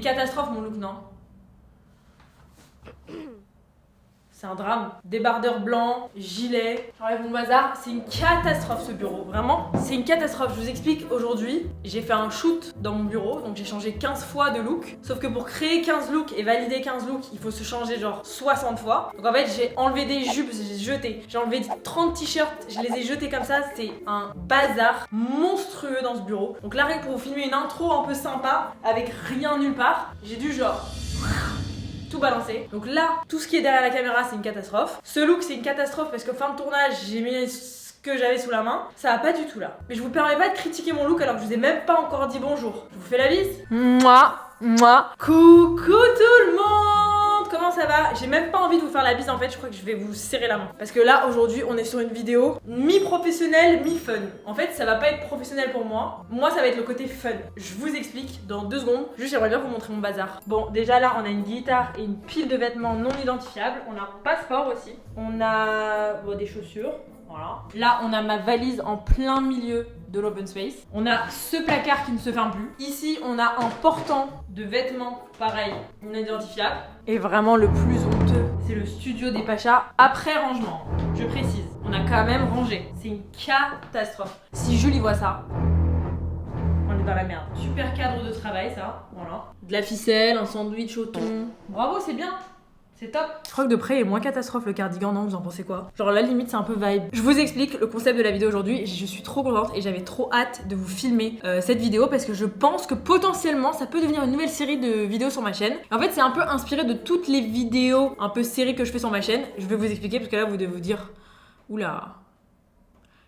catastrophe mon look, non? C'est un drame. Débardeur blanc, gilet, j'enlève mon bazar. C'est une catastrophe ce bureau, vraiment. C'est une catastrophe. Je vous explique, aujourd'hui, j'ai fait un shoot dans mon bureau, donc j'ai changé 15 fois de look. Sauf que pour créer 15 looks et valider 15 looks, il faut se changer genre 60 fois. Donc en fait, j'ai enlevé des jupes, j'ai jeté. J'ai enlevé 30 t-shirts, je les ai jetés comme ça. C'est un bazar monstrueux dans ce bureau. Donc là, rien que pour vous filmer une intro un peu sympa, avec rien nulle part, j'ai dû genre... tout balancer. Donc là, tout ce qui est derrière la caméra, c'est une catastrophe. Ce look, c'est une catastrophe parce que fin de tournage, j'ai mis ce que j'avais sous la main. Ça va pas du tout là. Mais je vous permets pas de critiquer mon look alors que je vous ai même pas encore dit bonjour. Je vous fais la bise. Moi. Coucou tout le monde. Comment ça va? J'ai même pas envie de vous faire la bise en fait, je crois que je vais vous serrer la main. Parce que là, aujourd'hui, on est sur une vidéo mi-professionnelle, mi-fun. En fait, ça va pas être professionnel pour moi. Moi, ça va être le côté fun. Je vous explique dans 2 secondes. Juste, j'aimerais bien vous montrer mon bazar. Bon, déjà là, on a une guitare et une pile de vêtements non identifiables. On a un passeport aussi. On a des chaussures. Voilà. Là, on a ma valise en plein milieu de l'open space. On a ce placard qui ne se ferme plus. Ici, on a un portant de vêtements, pareil, non identifiable. Et vraiment, le plus honteux, c'est le studio des Pachas après rangement. Je précise, on a quand même rangé. C'est une catastrophe. Si Julie voit ça, on est dans la merde. Super cadre de travail, ça. Voilà. De la ficelle, un sandwich au thon. Bravo, c'est bien. C'est top. Je crois que de près est moins catastrophe le cardigan, non? Vous en pensez quoi? Genre là limite c'est un peu vibe. Je vous explique le concept de la vidéo aujourd'hui. Je suis trop contente et j'avais trop hâte de vous filmer cette vidéo parce que je pense que potentiellement ça peut devenir une nouvelle série de vidéos sur ma chaîne. Et en fait c'est un peu inspiré de toutes les vidéos un peu séries que je fais sur ma chaîne. Je vais vous expliquer parce que là vous devez vous dire oula,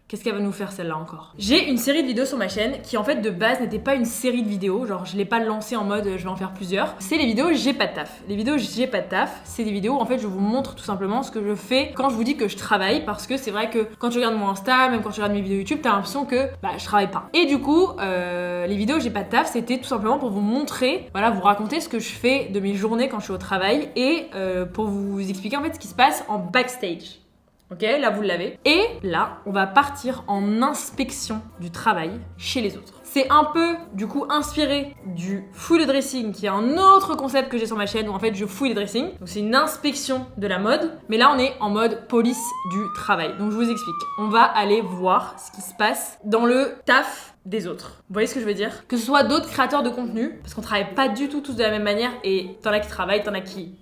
qu'est-ce qu'elle va nous faire celle-là encore? J'ai une série de vidéos sur ma chaîne qui en fait de base n'était pas une série de vidéos, genre je l'ai pas lancée en mode je vais en faire plusieurs. C'est les vidéos j'ai pas de taf. Les vidéos j'ai pas de taf, c'est des vidéos où en fait je vous montre tout simplement ce que je fais quand je vous dis que je travaille parce que c'est vrai que quand tu regardes mon Insta, même quand tu regardes mes vidéos YouTube, t'as l'impression que je travaille pas. Et du coup, les vidéos j'ai pas de taf, c'était tout simplement pour vous montrer, voilà, vous raconter ce que je fais de mes journées quand je suis au travail et pour vous expliquer en fait ce qui se passe en backstage. Ok, là vous l'avez. Et là, on va partir en inspection du travail chez les autres. C'est un peu, du coup, inspiré du fouille le dressing, qui est un autre concept que j'ai sur ma chaîne, où en fait je fouille les dressings. Donc c'est une inspection de la mode, mais là on est en mode police du travail. Donc je vous explique. On va aller voir ce qui se passe dans le taf des autres. Vous voyez ce que je veux dire? Que ce soit d'autres créateurs de contenu, parce qu'on travaille pas du tout tous de la même manière, et t'en as qui travaillent, t'en as qui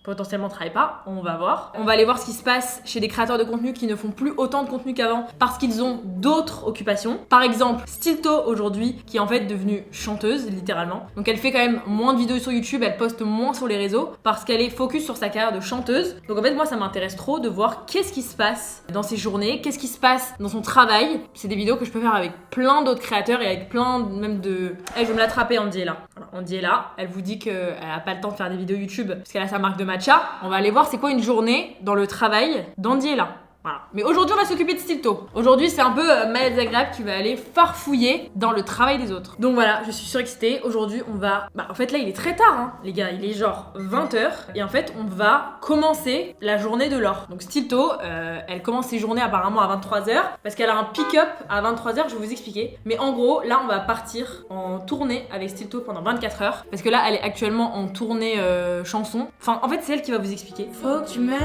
potentiellement travaillent pas, on va voir. On va aller voir ce qui se passe chez des créateurs de contenu qui ne font plus autant de contenu qu'avant parce qu'ils ont d'autres occupations. Par exemple, Stilto aujourd'hui, qui est en fait devenue chanteuse, littéralement. Donc elle fait quand même moins de vidéos sur YouTube, elle poste moins sur les réseaux parce qu'elle est focus sur sa carrière de chanteuse. Donc en fait, moi, ça m'intéresse trop de voir qu'est-ce qui se passe dans ses journées, qu'est-ce qui se passe dans son travail. C'est des vidéos que je peux faire avec plein d'autres créateurs et avec plein même de... je vais me l'attraper, Andy est là. Voilà, Andy est là, elle vous dit qu'elle a pas le temps de faire des vidéos YouTube parce qu'elle a sa marque de matcha. On va aller voir c'est quoi une journée dans le travail d'Andy est là. Voilà. Mais aujourd'hui, on va s'occuper de Stilto. Aujourd'hui, c'est un peu Maëlle Zagreb qui va aller farfouiller dans le travail des autres. Donc voilà, je suis surexcitée. Aujourd'hui, on va... en fait, là, il est très tard, hein, les gars. Il est genre 20h. Et en fait, on va commencer la journée de Laure. Donc Stilto, elle commence ses journées apparemment à 23h. Parce qu'elle a un pick-up à 23h, je vais vous expliquer. Mais en gros, là, on va partir en tournée avec Stilto pendant 24 heures. Parce que là, elle est actuellement en tournée chanson. Enfin, en fait, c'est elle qui va vous expliquer. Faut que tu m'aimes.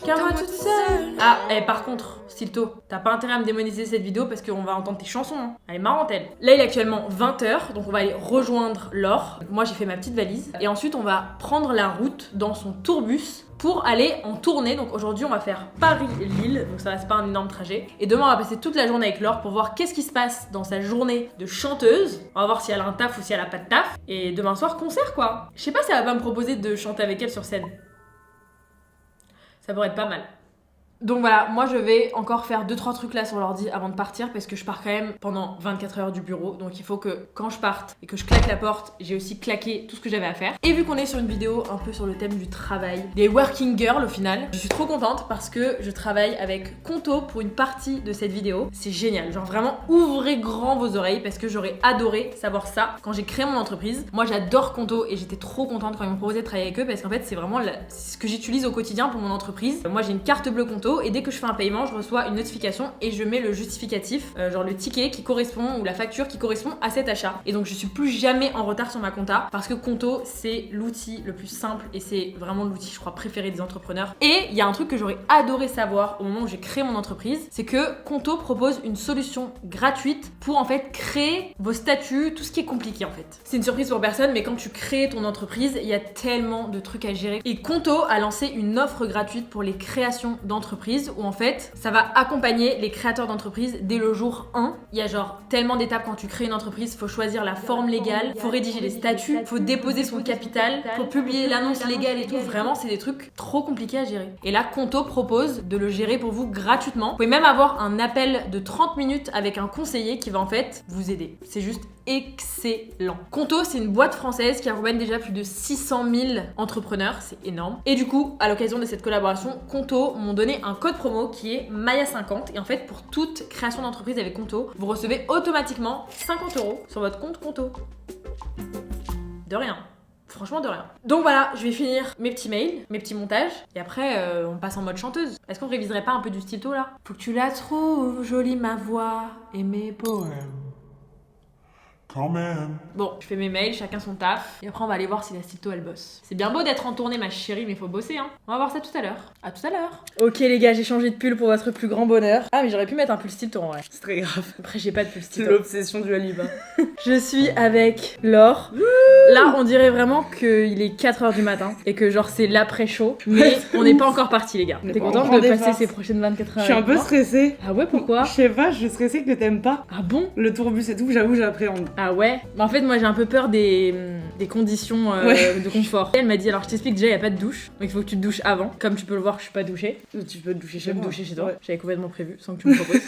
Car moi toute seule. Ah, par contre, Stilto, t'as pas intérêt à me démonétiser cette vidéo parce qu'on va entendre tes chansons. Hein. Elle est marrante, elle. Là, il est actuellement 20h, donc on va aller rejoindre Laure. Moi, j'ai fait ma petite valise. Et ensuite, on va prendre la route dans son tourbus pour aller en tournée. Donc aujourd'hui, on va faire Paris-Lille. Donc ça va, c'est pas un énorme trajet. Et demain, on va passer toute la journée avec Laure pour voir qu'est-ce qui se passe dans sa journée de chanteuse. On va voir si elle a un taf ou si elle a pas de taf. Et demain soir, concert, quoi. Je sais pas si elle va pas me proposer de chanter avec elle sur scène. Ça pourrait être pas mal. Donc voilà, moi je vais encore faire 2-3 trucs là sur l'ordi avant de partir parce que je pars quand même pendant 24 heures du bureau. Donc il faut que quand je parte et que je claque la porte, j'ai aussi claqué tout ce que j'avais à faire. Et vu qu'on est sur une vidéo un peu sur le thème du travail, des working girls au final, je suis trop contente parce que je travaille avec Conto pour une partie de cette vidéo. C'est génial, genre vraiment ouvrez grand vos oreilles parce que j'aurais adoré savoir ça quand j'ai créé mon entreprise. Moi j'adore Conto et j'étais trop contente quand ils m'ont proposé de travailler avec eux parce qu'en fait c'est vraiment ce que j'utilise au quotidien pour mon entreprise. Moi j'ai une carte bleue Conto Conto et dès que je fais un paiement, je reçois une notification et je mets le justificatif, genre le ticket qui correspond ou la facture qui correspond à cet achat. Et donc je suis plus jamais en retard sur ma compta parce que Conto c'est l'outil le plus simple et c'est vraiment l'outil je crois préféré des entrepreneurs. Et il y a un truc que j'aurais adoré savoir au moment où j'ai créé mon entreprise, c'est que Conto propose une solution gratuite pour en fait créer vos statuts, tout ce qui est compliqué en fait. C'est une surprise pour personne, mais quand tu crées ton entreprise, il y a tellement de trucs à gérer. Et Conto a lancé une offre gratuite pour les créations d'entreprises où en fait ça va accompagner les créateurs d'entreprises dès le jour 1. Il y a genre tellement d'étapes quand tu crées une entreprise, faut choisir la forme légale, faut rédiger les statuts, faut déposer son capital, faut publier l'annonce légale et tout. Vraiment, c'est des trucs trop compliqués à gérer. Et là, Conto propose de le gérer pour vous gratuitement. Vous pouvez même avoir un appel de 30 minutes avec un conseiller qui va en fait vous aider. C'est juste excellent. Conto, c'est une boîte française qui accompagne déjà plus de 600 000 entrepreneurs, c'est énorme. Et du coup, à l'occasion de cette collaboration, Conto m'ont donné un code promo qui est Maya50. Et en fait, pour toute création d'entreprise avec Conto, vous recevez automatiquement 50 € sur votre compte Conto. De rien. Franchement, de rien. Donc voilà, je vais finir mes petits mails, mes petits montages, et après, on passe en mode chanteuse. Est-ce qu'on réviserait pas un peu du stylo là? Faut que tu la trouves, jolie ma voix et mes poèmes. Quand même. Bon, je fais mes mails, chacun son taf, et après on va aller voir si la Cito elle bosse. C'est bien beau d'être en tournée ma chérie, mais faut bosser hein. On va voir ça tout à l'heure. À tout à l'heure. Ok les gars, j'ai changé de pull pour votre plus grand bonheur. Ah mais j'aurais pu mettre un pull Cito en vrai. C'est très grave. Après j'ai pas de pull Cito. C'est l'obsession du Aliba. Je suis avec Laure. Là on dirait vraiment qu'il est 4h du matin et que genre c'est l'après-chaud, mais on n'est pas encore parti les gars. T'es contente de passer ces prochaines 24 heures? Je suis un peu stressée. Ah ouais, pourquoi? Je sais pas, je suis stressée que t'aimes pas. Ah bon? Le tourbus et tout, j'avoue, j'appréhende. Ah ouais? Bah en fait moi j'ai un peu peur des conditions de confort. Elle m'a dit alors je t'explique déjà il y a pas de douche, donc il faut que tu te douches avant. Comme tu peux le voir je suis pas douchée. Tu peux te doucher Je chez vais me moi. doucher chez toi. Ouais. J'avais complètement prévu sans que tu me proposes.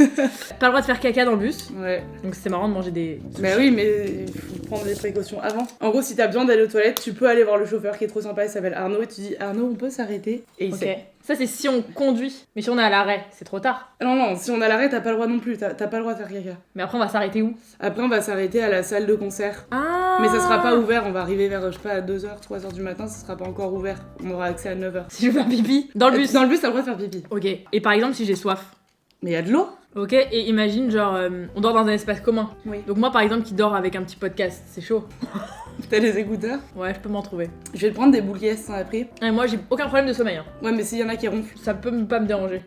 Pas le droit de faire caca dans le bus. Ouais. Donc c'est marrant de manger des sushis. Bah oui, mais il faut prendre des précautions avant. En gros, si t'as besoin d'aller aux toilettes, tu peux aller voir le chauffeur qui est trop sympa, il s'appelle Arnaud, et tu dis Arnaud, on peut s'arrêter? Et il Ok. sait. Ça c'est si on conduit. Mais si on est à l'arrêt, c'est trop tard. Non, si on a l'arrêt, t'as pas le droit non plus, t'as pas le droit de faire caca. Mais après on va s'arrêter où? Après, on va s'arrêter à la salle de concert. Ah. Mais ça sera pas ouvert, on va arriver vers, je sais pas, à 2h, 3h du matin, ça sera pas encore ouvert. On aura accès à 9h. Si je veux faire pipi dans le bus. Dans le bus, t'as le droit de faire pipi. Ok. Et par exemple si j'ai soif. Mais y a de l'eau. Ok, et imagine genre on dort dans un espace commun. Oui. Donc moi par exemple qui dors avec un petit podcast, c'est chaud. T'as les écouteurs. Ouais, je peux m'en trouver. Je vais te prendre des boules qui sans après. Et moi j'ai aucun problème de sommeil. Hein. Ouais, mais s'il y en a qui ronflent. Ça peut pas me déranger.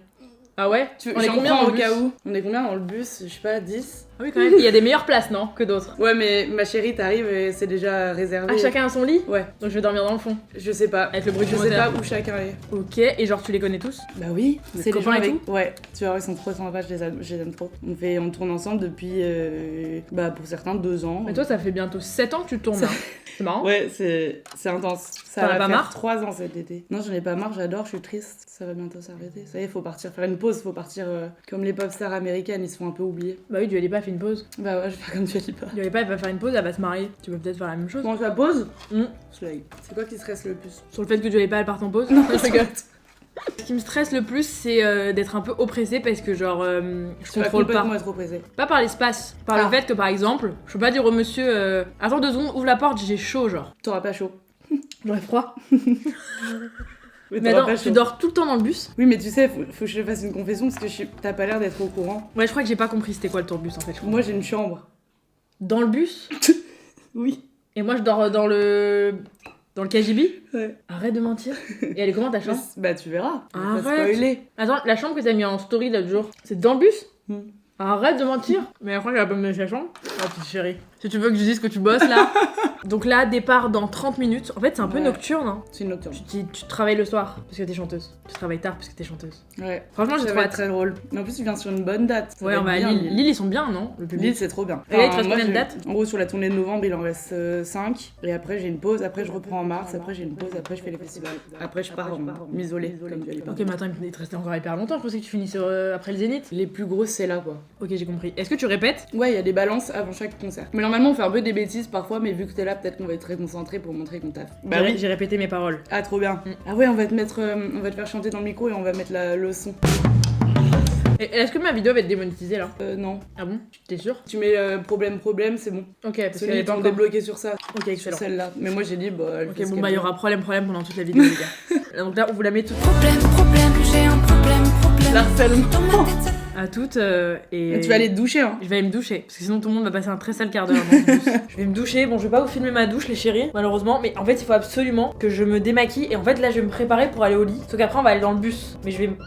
Ah ouais? On est J'en combien prends dans le au bus? cas où? On est combien dans le bus? Je sais pas, 10? Ah oui quand même. Il y a des meilleures places non que d'autres. Ouais, mais ma chérie, t'arrives et c'est déjà réservé. Ah chacun a son lit? Ouais, Donc je vais dormir dans le fond. je sais pas. Avec le bruit du Je sais moteur. pas où chacun est. Ok, et genre tu les connais tous? Bah oui, Des c'est les gens copains et avec. Ouais, tu vois, ils sont trop sympas, je les aime trop. On tourne ensemble depuis, bah pour certains, 2 ans. Mais toi ça fait bientôt 7 ans que tu tournes là. C'est marrant. Ouais, c'est intense. Ça T'en as va pas faire marre 3 ans cet été. Non, j'en ai pas marre, j'adore, je suis triste. Ça va bientôt s'arrêter. Ça y est, faut partir faire une pause, faut partir comme les pop stars américaines, ils se font un peu oublier. Bah oui, Dua Lipa fait une pause. Bah ouais, je vais faire comme tu as dit pas. Dua Lipa elle va faire une pause, elle va se marier. Tu peux peut-être faire la même chose. Comment je la pause? Mm. C'est quoi qui stresse le plus? Sur le fait que Dua Lipa elle parte en pause? Non, je rigole. Ce qui me stresse le plus, c'est d'être un peu oppressée parce que genre je contrôle pas. Complètement être oppressée. Pas par l'espace, par Ah. le fait que par exemple, je peux pas dire au monsieur attends 2 secondes, ouvre la porte, j'ai chaud genre. T'auras pas chaud. J'aurais froid. Oui, Mais t'auras attends, pas tu chaud. dors tout le temps dans le bus? Oui, mais tu sais, faut que je te fasse une confession parce que t'as pas l'air d'être au courant. Ouais, je crois que j'ai pas compris c'était quoi le tourbus en fait. je crois. Moi, j'ai une chambre. Dans le bus? Oui. Et moi je dors dans le KGB? Ouais. Arrête de mentir. Et elle est comment ta chambre? Bah, tu verras. Je vais pas Arrête. spoiler. Attends, la chambre que t'as mis en story l'autre jour, c'est dans le bus? Hmm. Arrête de mentir. Mais après, elle va pas me mettre la chambre. Oh, petite chérie. Si tu veux que je dise que tu bosses là. Donc là, départ dans 30 minutes. En fait, c'est un peu Ouais. nocturne. Hein. C'est une nocturne. Tu travailles le soir parce que t'es chanteuse. Tu travailles tard parce que t'es chanteuse. Ouais. Franchement, j'ai Ça trop va être hâte. très drôle. Mais en plus, tu viens sur une bonne date. Ça Ouais, on être va à bien, Lille. Lille, ils sont bien, non? Le public. Lille, c'est trop bien. Et là, il te reste moi, combien de j'ai- dates? En gros, sur la tournée de novembre, il en reste 5. Et après, j'ai une pause. Après, je reprends en mars. Après, j'ai une pause. Après, je fais les festivals. Après, je pars m'isoler. Comme tu as dit. Ok, mais attends, il te restait encore hyper longtemps. Je pensais que tu finissais après le Zénith. Les plus grosses, c'est là, quoi. Ok, j'ai compris. Est-ce que tu répètes? Ouais, il y a des balances avant chaque concert. Mais normalement, on fait un peu des bêtises parfois, mais vu que t'es là, peut-être qu'on va être très concentré pour montrer qu'on taffe. Bah oui. J'ai répété mes paroles. Ah, trop bien. Mm. Ah ouais, on va te faire chanter dans le micro et on va mettre le son. Et est-ce que ma vidéo va être démonétisée là? Non. Ah bon? T'es sûr? Tu mets problème, c'est bon. Ok, parce Parce qu'elle est qu'ils pas t'ont encore. débloqué sur ça. Ok, Sur excellent. celle-là. Mais moi, j'ai dit, bah. elle fait Ok, ce bon qu'elle bah il y veut. aura problème pendant toute la vidéo les gars. Donc là on vous la met tout de suite. Problème, j'ai un problème. L'harcèlement. À toutes Et tu vas aller te doucher, hein. Je vais aller me doucher, parce que sinon tout le monde va passer un très sale quart d'heure dans le bus. Je vais me doucher, bon je vais pas vous filmer ma douche les chéris, malheureusement, mais en fait il faut absolument que je me démaquille, et en fait là je vais me préparer pour aller au lit, sauf qu'après on va aller dans le bus, mais je vais...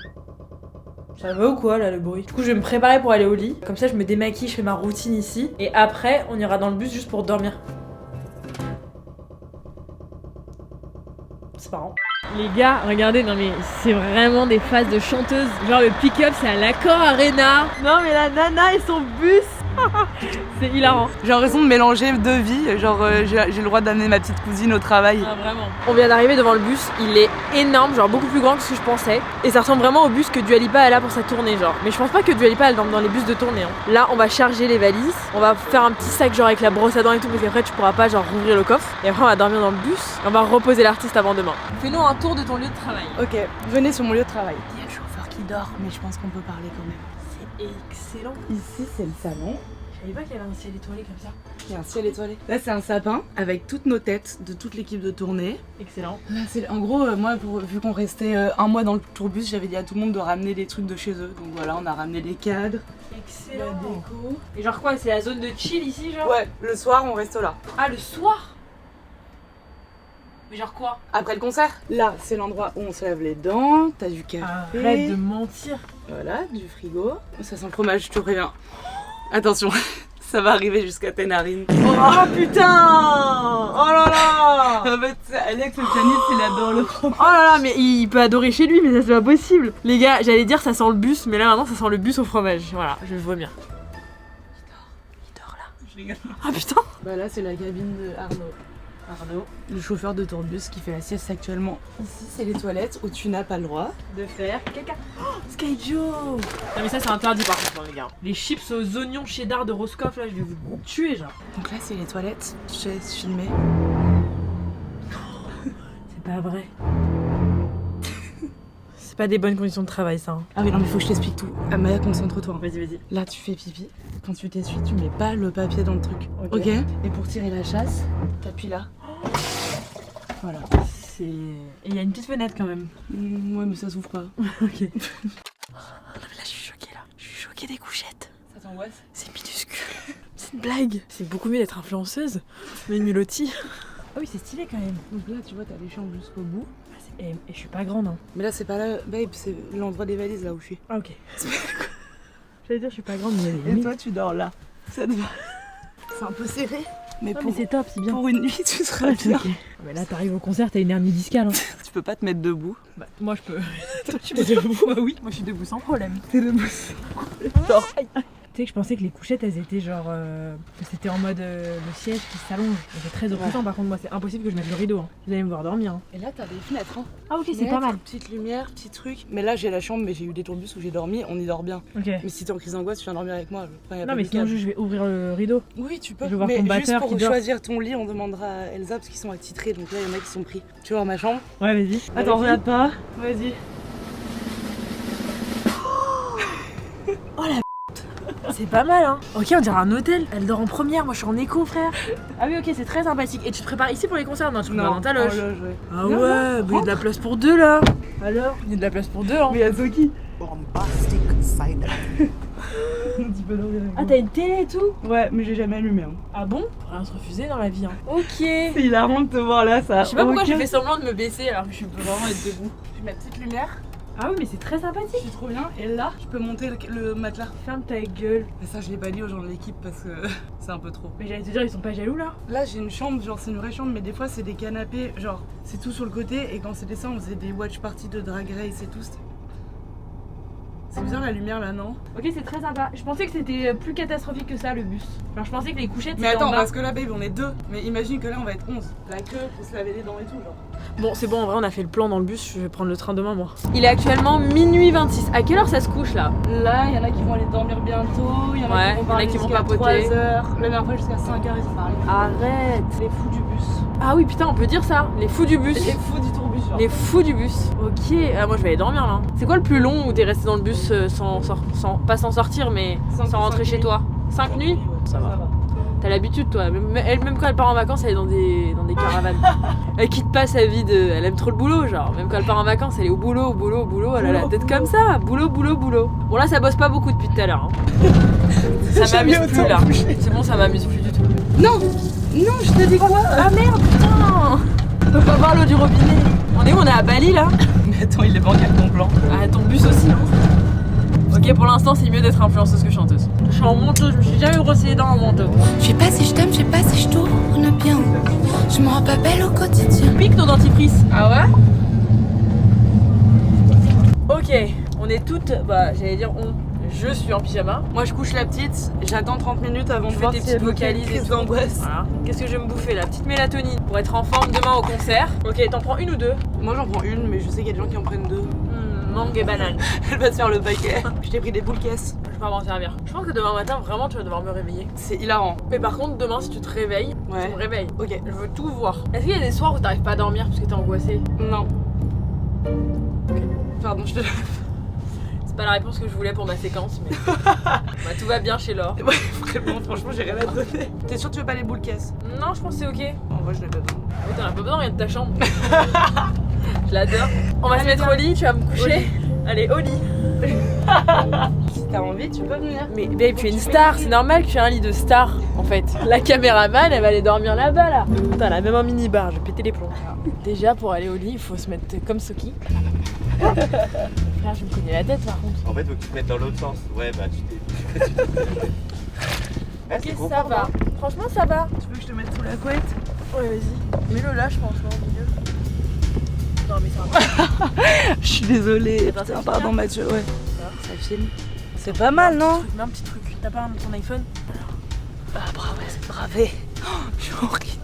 Ça va ou quoi là le bruit? Du coup je vais me préparer pour aller au lit, comme ça je me démaquille, je fais ma routine ici, et après on ira dans le bus juste pour dormir. C'est marrant. Les gars, regardez, non mais c'est vraiment des phases de chanteuses. Genre le pick-up c'est à l'Accor Arena. Non mais la nana et son bus. C'est hilarant. J'ai l'impression de mélanger deux vies, genre j'ai le droit d'amener ma petite cousine au travail. Ah vraiment. On vient d'arriver devant le bus, il est énorme, genre beaucoup plus grand que ce que je pensais. Et ça ressemble vraiment au bus que Dua Lipa elle a pour sa tournée genre. Mais je pense pas que Dua Lipa elle dorme dans les bus de tournée. Hein. Là on va charger les valises, on va faire un petit sac genre avec la brosse à dents et tout, parce qu'après tu pourras pas genre rouvrir le coffre. Et après on va dormir dans le bus, et on va reposer l'artiste avant demain. Fais-nous un tour de ton lieu de travail. Ok, venez sur mon lieu de travail. Il y a le chauffeur qui dort, mais je pense qu'on peut parler quand même. C'est excellent. Ici c'est le salon. Je savais pas qu'il y avait un ciel étoilé comme ça. Il y a un ciel étoilé. Là c'est un sapin avec toutes nos têtes de toute l'équipe de tournée. Excellent. Là c'est en gros moi vu qu'on restait un mois dans le tourbus, j'avais dit à tout le monde de ramener des trucs de chez eux. Donc voilà, on a ramené des cadres. Excellent. La déco. Et genre quoi, c'est la zone de chill ici genre? Ouais, le soir on reste là. Ah le soir? Mais genre quoi? Après le concert. Là c'est l'endroit où on se lave les dents, t'as du café. Arrête de mentir. Voilà, du frigo. Ça sent le fromage, je te préviens. Attention, ça va arriver jusqu'à tes narines. Oh putain! Oh là là! En fait, Alex le pianiste, il adore le fromage. Oh là là, mais il peut adorer chez lui, mais ça c'est pas possible. Les gars, j'allais dire ça sent le bus, mais là maintenant ça sent le bus au fromage. Voilà, je vois bien. Il dort là. Je rigole. Ah putain! Bah là, c'est la cabine de Arnaud. Arnaud, le chauffeur de tourbus qui fait la sieste actuellement. Ici, c'est les toilettes où tu n'as pas le droit De faire caca. Oh, Sky Joe! Non mais ça c'est interdit par contre, les gars. Les chips aux oignons cheddar de Roscoff là, je vais vous tuer genre. Donc là, c'est les toilettes. Je te laisse filmer. C'est pas vrai. C'est pas des bonnes conditions de travail ça. Hein. Ah oui, non, mais faut que je t'explique tout. Amaya, concentre-toi. Vas-y, vas-y. Là, tu fais pipi. Quand tu t'essuies, tu mets pas le papier dans le truc. Ok. Et pour tirer la chasse, t'appuies là. Voilà. C'est... Et il y a une petite fenêtre quand même. Ouais, mais ça s'ouvre pas. Ok. Non mais là je suis choquée là. Je suis choquée des couchettes. Ça t'angoisse? C'est minuscule. C'est une blague. C'est beaucoup mieux d'être influenceuse. Mais Muloti. Ah oui, c'est stylé quand même. Donc là, tu vois, t'as les chambres jusqu'au bout. Et je suis pas grande hein. Mais là, c'est pas là, babe, c'est l'endroit des valises là où je suis. Ah ok. J'allais dire je suis pas grande mais... Et toi, tu dors là. Ça te va. C'est un peu serré. Mais, Non, mais c'est top, c'est bien. pour une nuit, tu seras bien. Ok. Mais là t'arrives au concert, t'as une hernie discale. Hein. Tu peux pas te mettre debout. Bah, moi je peux. Toi, tu peux debout. Bah oui. Moi je suis debout sans problème. T'es debout. Genre. Tu sais que je pensais que les couchettes elles étaient genre. Que c'était en mode le siège qui s'allonge. C'est très oppressant par contre, moi c'est impossible que je mette le rideau. Hein. Vous allez me voir dormir. Hein. Et là, t'as des fenêtres. Hein. Ah ok, c'est pas mal. Petite lumière, petit truc. Mais là, j'ai la chambre, mais j'ai eu des tourbus où j'ai dormi, on y dort bien. Ok. Mais si t'es en crise d'angoisse, tu viens dormir avec moi. Enfin, y a Non pas mais de sinon câble. je vais ouvrir le rideau. Oui, tu peux. Je vais voir mais ton juste batteur pour qui dort. choisir ton lit, on demandera à Elsa parce qu'ils sont attitrés. Donc là, il y en a qui sont pris. Tu vois ma chambre? Ouais vas-y. Attends, Vas-y. regarde pas. Vas-y. Oh la c'est pas mal hein. Ok, on dirait un hôtel. Elle dort en première, moi je suis en écho frère. Ah oui ok, c'est très sympathique. Et tu te prépares ici pour les concerts? Non, tu te prépares dans ta loge. ouais. Ah Non, ouais, non, bah il y a de la place pour deux là. Alors? Il y a de la place pour deux hein. Mais y'a Zoki. Bombastic side. Tu peux dormir avec Ah moi. t'as une télé et tout? Ouais, mais j'ai jamais allumé. Hein. Ah bon? Faut rien se refuser dans la vie hein. Ok. C'est hilarant de te voir là, ça. Je sais pas pourquoi j'ai fait semblant de me baisser alors que je peux vraiment être debout. J'ai ma petite lumière. Ah oui mais c'est très sympathique. C'est trop bien. Et là, je peux monter le matelas. Ferme ta gueule. Mais ça, je l'ai pas dit aux gens de l'équipe parce que c'est un peu trop. Mais j'allais te dire ils sont pas jaloux là? Là, j'ai une chambre, genre c'est une vraie chambre, mais des fois c'est des canapés, genre c'est tout sur le côté. Et quand c'était ça, on faisait des watch parties de Drag Race et tout. C'est bizarre la lumière là, non? Ok c'est très sympa. Je pensais que c'était plus catastrophique que ça le bus. Genre je pensais que les couchettes Mais c'était en attends, bas. parce que là, babe, on est deux. Mais imagine que là, on va être 11. La queue, faut se laver les dents et tout, genre. Bon c'est bon en vrai on a fait le plan dans le bus, je vais prendre le train demain moi. Il est actuellement minuit 26. À quelle heure ça se couche là? Là, il y en a qui vont aller dormir bientôt. Il y en a Ouais, qui vont y en a parler qui vont jusqu'à papoter. 3 heures. La dernière fois, jusqu'à 5 heures, ils ont parlé. Arrête. Les fous du bus. Ah oui putain on peut dire ça. Les fous du bus. Les fous du tourbus, genre. Les fous du bus. Ok. Ah moi je vais aller dormir là. C'est quoi le plus long où t'es resté dans le bus pas sans sortir mais sans rentrer chez toi? 5 nuits? Ouais, Ça va. T'as l'habitude toi, même quand elle part en vacances, elle est dans des caravanes. Elle quitte pas sa vie de... Elle aime trop le boulot, genre. Même quand elle part en vacances, elle est au boulot, elle a la tête comme ça. Boulot. Bon là, ça bosse pas beaucoup depuis tout à l'heure. Hein. Ça m'amuse plus là. C'est bon, ça m'amuse plus du tout. Non, je t'ai dit quoi? Ah merde, putain. On peut pas voir l'eau du robinet. On est où? On est à Bali là? Mais attends, il est bancal ton plan. Ah, ton bus aussi, hein. Ok, pour l'instant, c'est mieux d'être influenceuse que chanteuse. Je suis en manteau, je me suis jamais brossé les dents en manteau. Je sais pas si je t'aime, je sais pas si je tourne bien. Je me rends pas belle au quotidien. Pique ton dentifrice. Ah ouais? Ok, on est toutes, j'allais dire je suis en pyjama. Moi je couche la petite, j'attends 30 minutes avant de Je fais voir tes si elle petites me fait une vocalises et crise tout. d'angoisse. Voilà. Qu'est-ce que je vais me bouffer? La petite mélatonine pour être en forme demain au concert. Ok, t'en prends une ou deux? Moi j'en prends une, mais je sais qu'il y a des gens qui en prennent deux. Mangue et banane. Elle va se faire le paquet. Je t'ai pris des boules caisses. Je vais pas m'en servir. Je pense que demain matin, vraiment, tu vas devoir me réveiller. C'est hilarant. Mais par contre, demain, si tu te réveilles, Ouais. tu me réveilles. Ok. Je veux tout voir. Est-ce qu'il y a des soirs où t'arrives pas à dormir parce que t'es angoissée? Non. Pardon, je te... C'est pas la réponse que je voulais pour ma séquence, mais tout va bien chez Laure. Ouais, vraiment, franchement, j'ai rien à te donner. T'es sûr que tu veux pas les boules caisses? Non, je pense que c'est ok. En vrai, je l'ai pas besoin. Oh, t'en as pas besoin, rien de ta chambre. Je l'adore. On va se mettre au lit, tu vas me coucher. Allez, au lit. Si t'as envie, tu peux venir. Mais babe, tu es une star, c'est normal que tu aies un lit de star en fait. La caméraman, elle va aller dormir là-bas là. Putain, elle a même un mini-bar, je vais péter les plombs. Déjà, pour aller au lit, il faut se mettre comme Soki. Frère, je me connais la tête par contre. En fait, faut que tu te mettes dans l'autre sens. Ouais, bah tu t'es. Ok, ça va. Franchement, ça va. Tu veux que je te mette sous la couette? Ouais, vas-y. Mets-le là, je pense, là, au milieu. Non, mais ça va. Je suis désolée. ben, ça Pardon filme. Mathieu, ouais. Ça filme. C'est pas mal, non? Mets un petit truc. T'as pas ton iPhone? Ah, bravo, c'est bravé. Je suis horrible.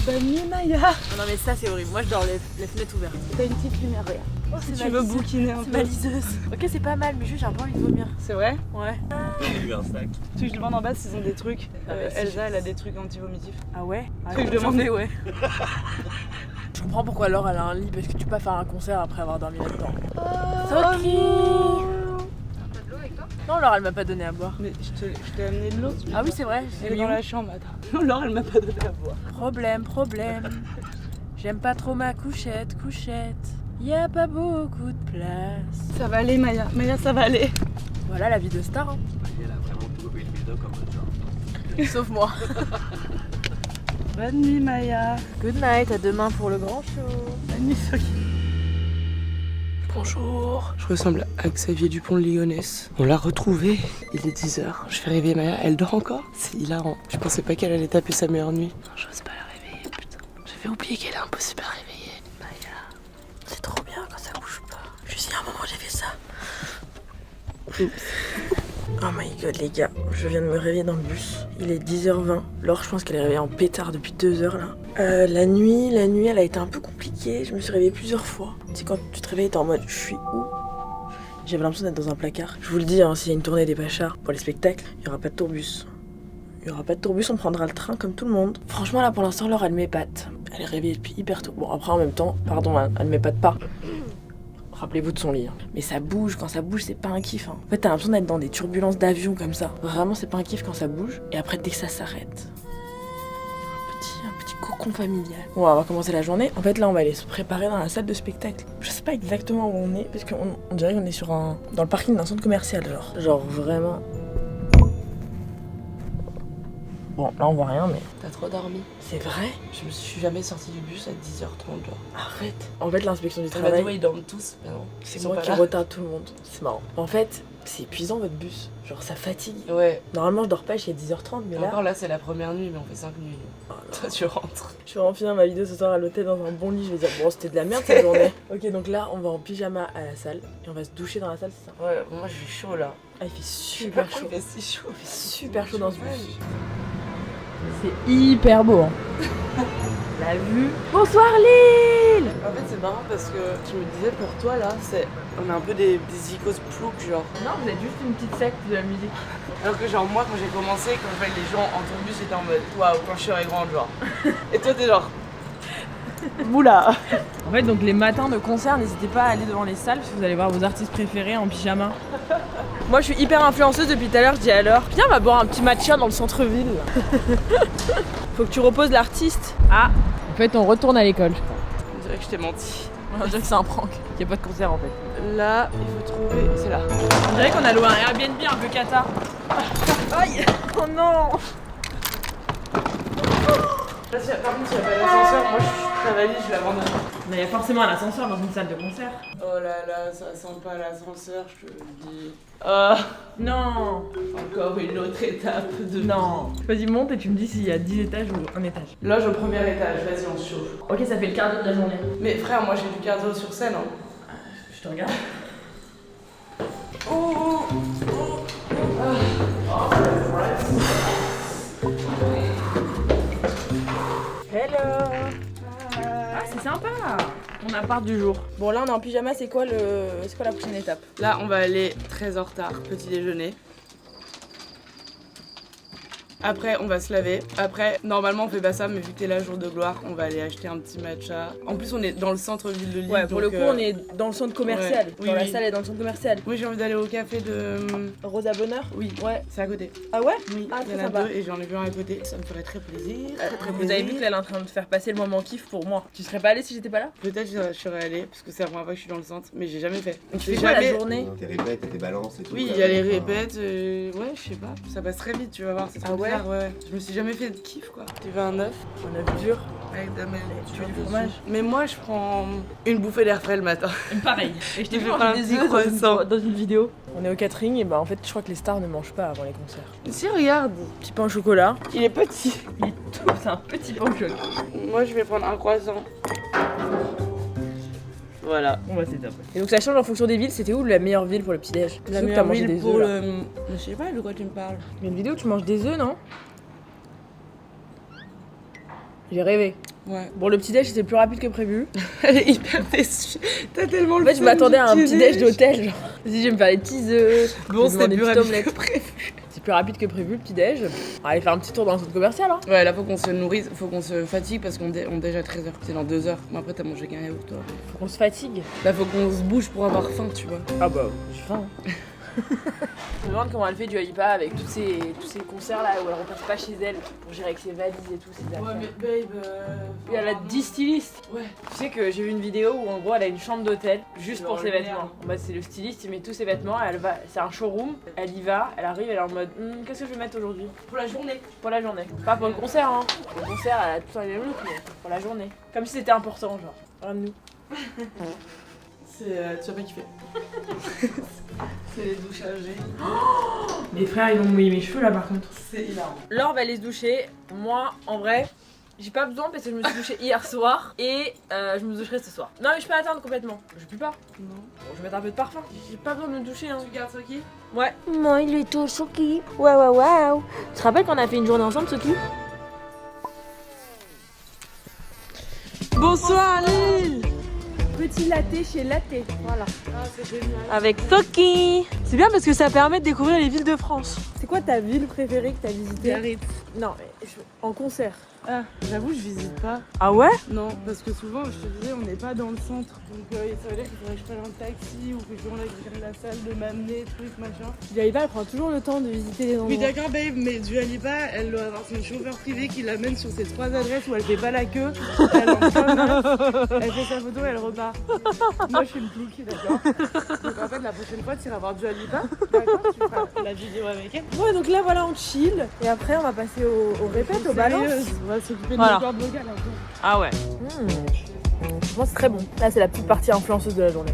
Bonne nuit, Maya. Non, mais ça, c'est horrible. Moi, je dors les fenêtres ouvertes. T'as une petite lumière, regarde. Oh, Si tu veux bouquiner un C'est peu. ma liseuse. Ok, c'est pas mal, mais juste j'ai un peu envie de vomir. C'est vrai? Ouais. J'ai eu un sac. Tu veux que je demande en bas s'ils ont des trucs? Ah bah, si, Elsa, je- elle a des trucs anti-vomitifs. Ah ouais? Ah, Que je demandais, ouais. Je comprends pourquoi Laure elle a un lit, parce que tu peux pas faire un concert après avoir dormi là-dedans. Soki. Non, Laure elle m'a pas donné à boire. Mais je t'ai amené de l'eau. Ah oui, c'est vrai. Elle est dans la chambre, attends. Non, Laure, elle m'a pas donné à boire. Problème. J'aime pas trop ma couchette. Y a pas beaucoup de place. Ça va aller, Maya. Maya, ça va aller. Voilà la vie de star. Hein. Elle a vraiment tout le build-up comme ça. Sauf moi. Bonne nuit, Maya. Good night, à demain pour le grand show. Bonne nuit, Soki. Bonjour. Je ressemble à Xavier Dupont de Ligonnès. On l'a retrouvé. Il est 10h. Je fais réveiller Maya. Elle dort encore? C'est hilarant. Je pensais pas qu'elle allait taper sa meilleure nuit. Non, j'ose pas la réveiller, putain. J'avais oublié qu'elle est impossible à réveiller. Maya. C'est trop bien quand ça bouge pas. Juste il y a un moment j'ai fait ça. Oh my god les gars, je viens de me réveiller dans le bus. Il est 10h20. Laure, je pense qu'elle est réveillée en pétard depuis 2 heures là. La nuit, elle a été un peu compliquée. Je me suis réveillée plusieurs fois. Tu sais, quand tu te réveilles, t'es en mode je suis où? J'avais l'impression d'être dans un placard. Je vous le dis, hein, s'il y a une tournée des Pachards pour les spectacles, il n'y aura pas de tourbus. On prendra le train comme tout le monde. Franchement là pour l'instant, Laure elle m'épate. Elle est réveillée depuis hyper tôt. Bon après en même temps, pardon, elle m'épate pas. Rappelez-vous de son lit. Hein. Mais ça bouge, quand ça bouge, c'est pas un kiff. Hein. En fait, t'as l'impression d'être dans des turbulences d'avion comme ça. Vraiment, c'est pas un kiff quand ça bouge. Et après, dès que ça s'arrête, un petit cocon familial. Bon, on va commencer la journée. En fait, là, on va aller se préparer dans la salle de spectacle. Je sais pas exactement où on est, parce qu'on dirait qu'on est dans le parking d'un centre commercial, genre vraiment. Bon, là, on voit rien, mais T'as trop dormi. c'est vrai. Je me suis jamais sortie du bus à 10h30, genre. Arrête. En fait, l'inspection du Bah, travail. ils dorment tous, mais non. C'est moi qui retarde tout le monde. C'est marrant. En fait, c'est épuisant votre bus. Genre, ça fatigue. Ouais. Normalement, je dors pas jusqu'à 10h30, mais là. Encore là, c'est la première nuit, mais on fait 5 nuits. Toi, tu rentres. Je vais en finir ma vidéo ce soir à l'hôtel dans un bon lit. Je vais dire, bon, c'était de la merde cette journée. Ok, donc là, on va en pyjama à la salle. Et on va se doucher dans la salle, c'est ça? Ouais, moi, je suis chaud là. Ah, il fait super chaud. Il fait si chaud. Il fait super chaud dans ce bus. C'est hyper beau. Hein. La vue. Bonsoir Lille. En fait, c'est marrant parce que je me disais, pour toi là, on est un peu des icônes ploucs, genre. Non, vous êtes juste une petite secte de la musique. Alors que, genre, moi, quand j'ai commencé, quand je voyais les gens en tourbus, j'étais en mode waouh, quand je serai grande, genre. Et toi, t'es genre. Oula. En fait, donc les matins de concert, n'hésitez pas à aller devant les salles parce que vous allez voir vos artistes préférés en pyjama. Moi, je suis hyper influenceuse depuis tout à l'heure. Je dis alors, viens, on va boire un petit matcha dans le centre-ville. Faut que tu reposes l'artiste. Ah, en fait, on retourne à l'école. On dirait que je t'ai menti. On dirait que c'est un prank. Il n'y a pas de concert en fait. Là, il faut trouver. C'est là. On dirait qu'on a loué un Airbnb un peu cata. Aïe. Oh non. Là, par contre, s'il n'y a pas d'ascenseur, moi je suis très valide, je l'abandonne. Mais il y a forcément un ascenseur dans une salle de concert. Oh là là, ça sent pas l'ascenseur, je te le dis. Non. Encore une autre étape de. Non. Vas-y, monte et tu me dis s'il y a 10 étages ou un étage. Loge au premier étage, vas-y, on se chauffe. Ok, ça fait le quart d'heure de la journée. Mais frère, moi j'ai du cardio sur scène. Hein. Je te regarde. Oh, Hello. Ah, c'est sympa. Mon appart du jour. Bon, là on est en pyjama, c'est quoi la prochaine étape? Là, on va aller très en retard, petit déjeuner. Après, on va se laver. Après, normalement, on fait pas ça, mais vu que t'es là, jour de gloire, on va aller acheter un petit matcha. En plus, on est dans le centre-ville de Lille. Ouais, pour donc, le coup, on est dans le centre commercial. ouais. Oui, Genre, la oui. salle est dans le centre commercial. Oui, j'ai envie d'aller au café de. Rosa Bonheur? Oui, Ouais. c'est à côté. Ah ouais? Oui, Ah, il y très en a sympa. deux et j'en ai vu un à côté. Ça me ferait très plaisir. Très Vous avez vu que là, elle est en train de faire passer le moment kiff pour moi. Tu serais pas allée si j'étais pas là? Peut-être je serais allée, parce que c'est la première fois que je suis dans le centre, mais j'ai jamais fait. Donc, Tu fais quoi la journée? Tes répètes et tes balances et tout. Oui, quoi. il y a les répètes, ouais, je sais pas, ça passe très vite, tu vas voir, c'est trop Ah ouais? bizarre, ouais. Je me suis jamais fait de kiff, quoi. Tu veux un œuf? On a vu dur. Avec de la mayonnaise, Tu veux du fromage? Mais moi, je prends une bouffée d'air frais le matin. Pareil. Et je t'ai Je vu vais manger prendre un des petit œufs croissant. dans une vidéo. On est au catering et bah en fait je crois que les stars ne mangent pas avant les concerts. Si, regarde, Petit pain au chocolat. il est petit. Il est tout, c'est un petit pain au chocolat. Moi, je vais prendre un croissant. Voilà. Bon bah c'est top. Et donc ça change en fonction des villes. C'était où la meilleure ville pour le petit déj? La meilleure ville pour le... Je sais pas de quoi tu me parles. Il y a une vidéo où tu manges des œufs, non? J'ai rêvé. Ouais. Bon, le petit déj c'était plus rapide que prévu. Elle est hyper déçue. T'as tellement le En fait, je seum m'attendais à un du petit déj d'hôtel. Genre, vas-y, je vais me faire des petits œufs. Bon, je vais c'était demander plus une petite rapide omelette. que prévu. C'est plus rapide que prévu le petit déj. On va aller faire un petit tour dans le centre commercial. Hein. Ouais, là, faut qu'on se nourrisse, faut qu'on se fatigue parce qu'on déj à 13h. C'est dans 2 heures. Mais après, t'as mangé qu'un yaourt, toi. Faut qu'on se fatigue. Là, faut qu'on se bouge pour avoir faim, tu vois. Ah bah, j'ai faim. Je me demande comment elle fait du Alipa avec tous ces concerts là où elle repasse pas chez elle pour gérer avec ses valises et tout. Ses affaires. babe. Et elle a 10 stylistes. Ouais. Tu sais que j'ai vu une vidéo où en gros elle a une chambre d'hôtel juste pour Genre ses le vêtements. merde. En mode c'est le styliste, il met tous ses vêtements, elle va, c'est un showroom, elle y va, elle arrive, elle est en mode qu'est-ce que je vais mettre aujourd'hui? Pour la journée. Pour la journée. Pas pour le concert hein. Pour le concert elle a tout un look mais pour la journée. Comme si c'était important genre. Rien de nous. Tu vas pas kiffer. C'est les douches âgées. Mes frères ils ont mouillé mes cheveux là par contre. C'est hilarant. Laure va aller se doucher. Moi, en vrai, j'ai pas besoin parce que je me suis douchée hier soir et je me doucherai ce soir. Non, mais je peux attendre complètement. Je pue pas. Non. Bon, je vais mettre un peu de parfum. J'ai pas besoin de me doucher. Hein. Tu gardes Soki? Ouais. Moi, il est tout Soki. Waouh. Tu te rappelles qu'on a fait une journée ensemble, Soki? Bonsoir Lille. Petit latte chez Latte. Voilà. Ah, c'est génial. Avec Soki. C'est bien parce que ça permet de découvrir les villes de France. C'est quoi ta ville préférée que t'as visitée? Biarritz. Non, mais en concert. Ah, j'avoue, je visite pas. Ah ouais? Non, parce que souvent, je te disais, on n'est pas dans le centre. Donc ça veut dire qu'il faudrait que je prenne un taxi ou que je demande à quelqu'un de la salle de m'amener, truc, machin. Dua Lipa, elle prend toujours le temps de visiter les endroits. Oui, d'accord, babe, mais Dua Lipa, elle doit avoir son chauffeur privé qui l'amène sur ses 3 adresses où elle fait pas la queue. Elle en promenade, elle fait sa photo et elle repart. Moi, je suis une plouki, d'accord? Donc en fait, la prochaine fois, tu iras voir Dua Lipa, d'accord? Tu feras la vidéo avec elle. Ouais, donc là, voilà, on chill. Et après, on va passer au répète, au balance. Sérieuse, on va s'occuper de Voilà. nos cordes vocales un peu. Ah ouais. Je pense que c'est très bon. Là, c'est la petite partie influenceuse de la journée.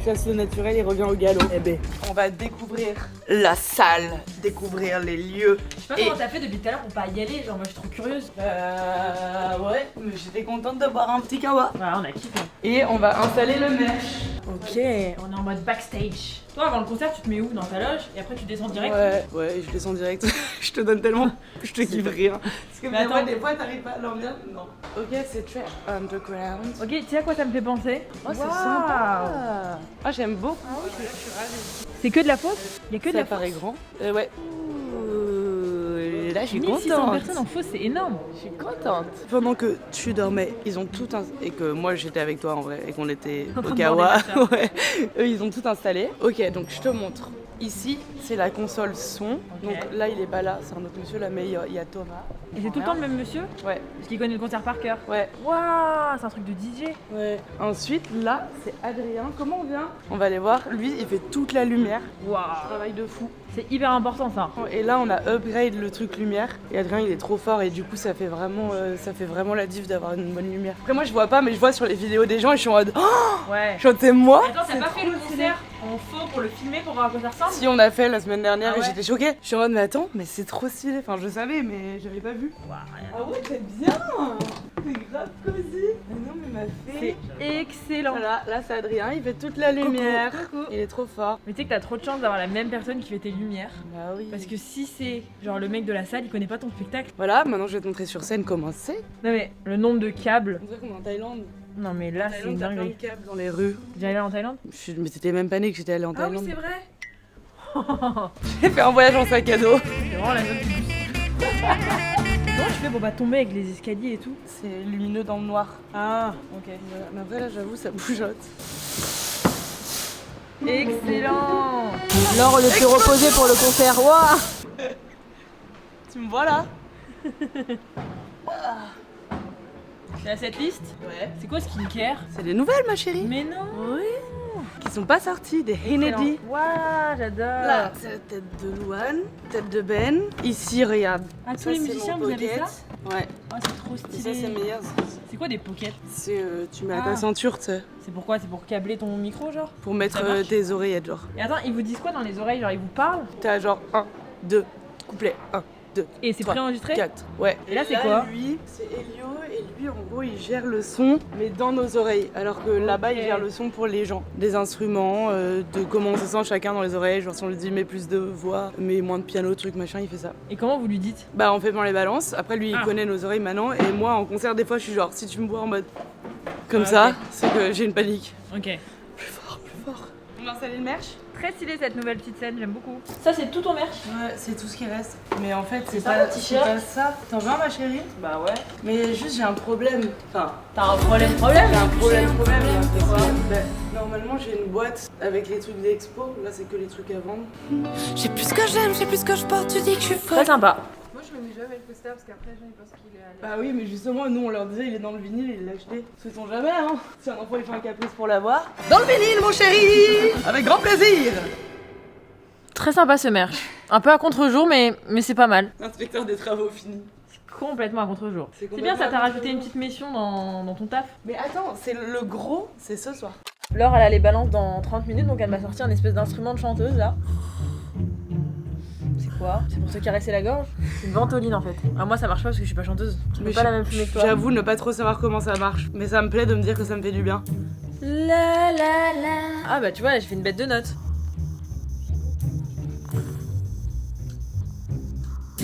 Chasse le naturel et revient au galop. Eh ben. On va découvrir la salle, découvrir les lieux. Je sais pas Et- comment t'as fait depuis tout à l'heure pour pas y aller. Genre, moi, je suis trop curieuse. Ouais, mais j'étais contente de boire un petit kawa. Ouais, on a kiffé. Et on va installer le merch. Ok, on est en mode backstage. Toi, avant le concert, tu te mets où? Dans ta loge? Et après, tu descends direct? Ouais, je descends direct. Je te donne tellement. Je te kiffe rire. Parce que Mais attends. des fois, t'arrives pas à l'ambiance. Non. Ok, c'est très underground. Ok, tu sais à quoi ça me fait penser? Oh, c'est Waouh. sympa. Ah, j'aime beaucoup. Je suis ravie. C'est que de la faute? Y'a que de Ça la faute? paraît grand. Ouais. Ouh, là, je suis 1600 contente. personnes en fausse, c'est énorme. Je suis contente. Pendant que tu dormais, ils ont tout et que moi j'étais avec toi en vrai et qu'on était En train au de Kawa. boire des Ouais. Eux ils ont tout installé. Ok, donc je te montre. Ici, c'est la console son. Donc là, il est pas là, c'est un autre monsieur là, mais il y a Thomas. Et c'est tout le temps le même monsieur? Ouais. Parce qu'il connaît le concert par cœur. Ouais. Waouh, c'est un truc de DJ. Ouais. Ensuite, là, c'est Adrien. Comment on vient? On va aller voir. Lui, il fait toute la lumière. Waouh. Travail de fou. C'est hyper important ça. Et là, on a upgrade le truc lumière. Et Adrien, il est trop fort et du coup, ça fait vraiment la diff d'avoir une bonne lumière. Après, moi, je vois pas, mais je vois sur les vidéos des gens et je suis en mode. Oh, Ouais. je c'est moi. Attends, t'as pas fait le concert en faux pour le filmer pour voir à quoi ça ressemble? Si on a fait la semaine dernière Ah et ouais. j'étais choquée. Je suis en mode mais attends, mais c'est trop stylé. Enfin je savais mais j'avais pas vu. Ah ouais c'est bien. C'est grave cosy. Mais non mais ma fée. C'est excellent. Voilà, là c'est Adrien, il fait toute la lumière. Coucou. Il est trop fort. Mais tu sais que t'as trop de chance d'avoir la même personne qui fait tes lumières. Bah oui. Parce que si c'est genre le mec de la salle, il connaît pas ton spectacle. Voilà, maintenant je vais te montrer sur scène comment c'est. Non mais le nombre de câbles. On dirait qu'on est en Thaïlande. Non mais là c'est une T'as plein de dinguerie. câbles dans les rues. T'es allé en Thaïlande? Mais t'étais même pas né que j'étais allée en Ah oui Thaïlande. c'est vrai. J'ai fait un voyage en sac à dos. C'est vraiment la même du bus. Comment tu fais pour pas tomber avec les escaliers et tout? C'est lumineux dans le noir. Ah ok. Voilà. Mais après là j'avoue ça bougeotte. Excellent. Laure au lieu de se reposer pour le concert. Waouh. Tu me vois là? C'est à cette liste? Ouais. C'est quoi skincare? C'est des nouvelles ma chérie. Mais non. Oui. Qui sont pas sorties, des Hennedy. Waouh, j'adore. Là, c'est la tête de Louane, tête de Ben. Ici, regarde. Ah, tous Ça, les c'est musiciens, mon vous avez pocket. ça? Ouais. Oh, c'est trop Et ça, stylé. c'est meilleur. C'est quoi des pockets? C'est tu mets à Ah. ta ceinture, tu sais, C'est pourquoi? C'est pour câbler ton micro, genre? pour mettre Ça marche tes oreillettes, genre. Et attends, ils vous disent quoi dans les oreilles? Genre, ils vous parlent? T'as genre 1, 2, couplet, 1, 2. Et c'est préenregistré? 4, ouais. Et là, c'est quoi? Lui, c'est Elio, et lui, en gros, il gère le son, mais dans nos oreilles. Alors que là-bas, il gère le son pour les gens. Des instruments, de comment on se sent chacun dans les oreilles. Genre, si on lui dit, mets plus de voix, mets moins de piano, truc, machin, il fait ça. Et comment vous lui dites? Bah, on fait dans les balances. Après, lui, il Ah. connaît nos oreilles maintenant. Et moi, en concert, des fois, je suis genre, si tu me vois en mode comme Ah, ça, ok. c'est que j'ai une panique. Ok. Plus fort, plus fort. On va installer le merch? Très stylé cette nouvelle petite scène, j'aime beaucoup. Ça, c'est tout ton merch? Ouais, c'est tout ce qui reste. Mais en fait, c'est ça, pas, le c'est t-shirt pas ça. T'en veux un, ma chérie? Bah ouais. Mais juste, j'ai un problème. Enfin, T'as un problème? j'ai un problème. Normalement, j'ai une boîte avec les trucs d'expo. Là, c'est que les trucs à vendre. Je sais plus ce que j'aime, je sais plus ce que je porte, tu dis que je suis folle. Très sympa. Moi je le mets jamais le poster parce qu'après les gens ils pensent qu'il est à l'aise. Bah oui, mais justement, nous, on leur disait, il est dans le vinyle, il l'a acheté. Sait-on jamais, hein? Si un enfant, il fait un caprice pour l'avoir. Dans le vinyle, mon chéri! Avec grand plaisir! Très sympa ce merch. Un peu à contre-jour, mais c'est pas mal. Inspecteur des travaux finis. Complètement à contre-jour. C'est C'est bien, ça t'a complètement à rajouté une contre-jour. petite mission dans ton taf. Mais attends, c'est le gros, c'est ce soir. Laure, elle a les balances dans 30 minutes, donc elle m'a sorti un espèce d'instrument de chanteuse là. C'est quoi? C'est pour se caresser la gorge? C'est une ventoline en fait. Ah, moi ça marche pas parce que je suis pas chanteuse. Je fais pas la même fumée que toi. J'avoue ne pas trop savoir comment ça marche. Mais ça me plaît de me dire que ça me fait du bien. La la la. Ah bah tu vois, là j'ai fait une bête de notes.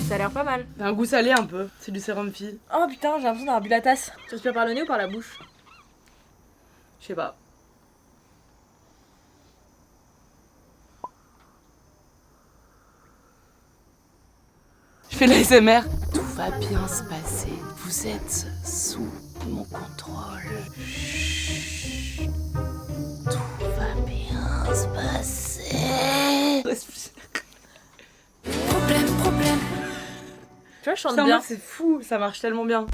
Ça a l'air pas mal. C'est un goût salé un peu. C'est du sérum fille. Oh putain, j'ai l'impression d'avoir bu la tasse. Tu respires par le nez ou par la bouche? Je sais pas. Je fais l'ASMR. Tout va bien se passer. Vous êtes sous mon contrôle. Chut. Tout va bien se passer. Problème. Tu vois, je chante Putain, bien. moi, c'est fou, ça marche tellement bien.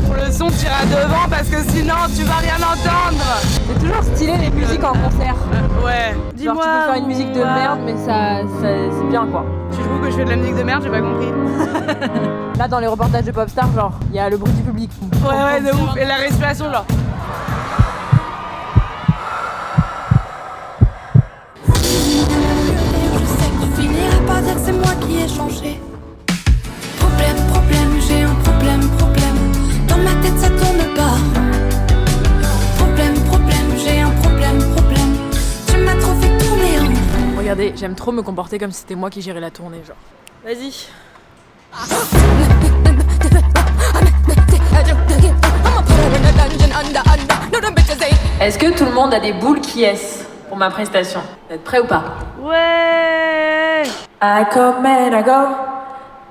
Pour le son, tu iras devant parce que sinon, tu vas rien entendre. C'est toujours stylé les musiques en concert. Ouais. Genre Dis-moi. tu peux faire une musique de moi. merde, mais ça c'est bien quoi. Tu trouves que je fais de la musique de merde, j'ai pas compris. Là dans les reportages de Popstar, genre, il y a le bruit du public. Ouais, de ouf. Et la respiration, genre. Je sais que tu finiras par dire que c'est moi qui ai changé. Problème, j'ai un problème. Dans ma tête ça tourne pas. Problème, j'ai un problème. Tu m'as trop fait tourner en rond. Regardez, j'aime trop me comporter comme si c'était moi qui gérais la tournée, genre. Vas-y. Est-ce que tout le monde a des boules qui est pour ma prestation? Vous êtes prêts ou pas? Ouais. ouais. I come and I go.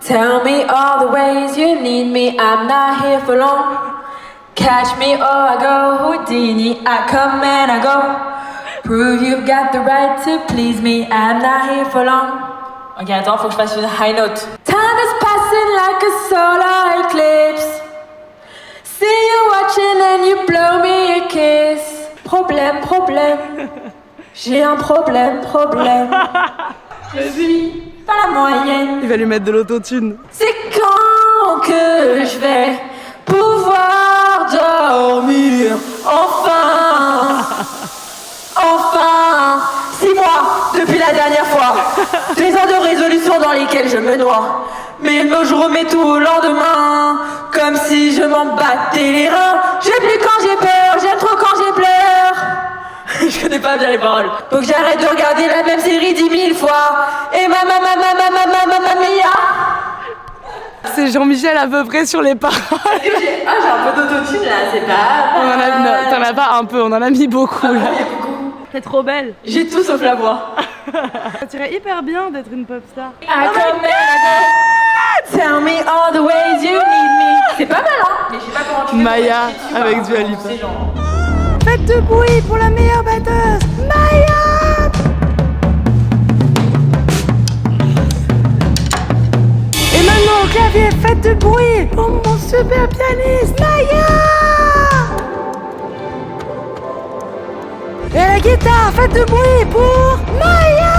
Tell me all the ways you need me. I'm not here for long. Catch me or I go Houdini. I come and I go. Prove you've got the right to please me. I'm not here for long. Ok, attends, faut que je fasse une high note. Time is passing like a solar eclipse. See you watching and you blow me a kiss. Problème, problème. J'ai un problème. Je suis pas la moyenne. Il va lui mettre de l'autotune. C'est quand que je vais pouvoir dormir enfin. 6 mois depuis la dernière fois. 2 ans de résolution dans lesquelles je me noie. Mais je remets tout au lendemain. Comme si je m'en battais les reins. J'aime plus quand j'ai peur, j'aime trop quand j'ai pleure. Je connais pas bien les paroles. Donc j'arrête de regarder la même série 10 000 fois. Et ma mia. C'est Jean-Michel à peu près sur les paroles. J'ai un peu d'autotune là, c'est pas. T'en as pas un peu, on en a mis beaucoup là. T'es trop belle. J'ai tout sauf la voix. Ça tirait hyper bien d'être une pop star. I come and I go. Tell me all the ways you need me. C'est pas mal hein. Mais je sais pas comment tu fais. Maya avec Dua Lipa. Faites du bruit pour la meilleure batteuse, Maya. Et maintenant au clavier, faites du bruit pour mon super pianiste, Maya. Et à la guitare, faites du bruit pour Maya.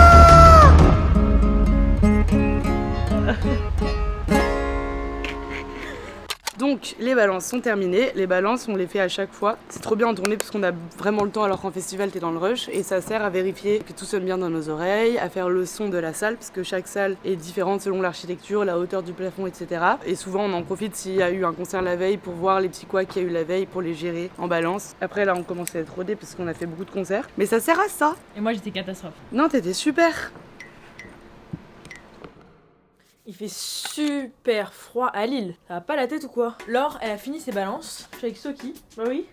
Donc les balances sont terminées, les balances on les fait à chaque fois. C'est trop bien en tournée parce qu'on a vraiment le temps alors qu'en festival t'es dans le rush et ça sert à vérifier que tout sonne bien dans nos oreilles, à faire le son de la salle parce que chaque salle est différente selon l'architecture, la hauteur du plafond, etc. Et souvent on en profite s'il y a eu un concert la veille pour voir les petits couacs qu'il y a eu la veille pour les gérer en balance. Après là on commence à être rodé parce qu'on a fait beaucoup de concerts, mais ça sert à ça. Et moi j'étais catastrophe. Non t'étais super. Il fait super froid à Lille. Ça va pas la tête ou quoi? Laure, elle a fini ses balances. Je suis avec Soki. Bah oui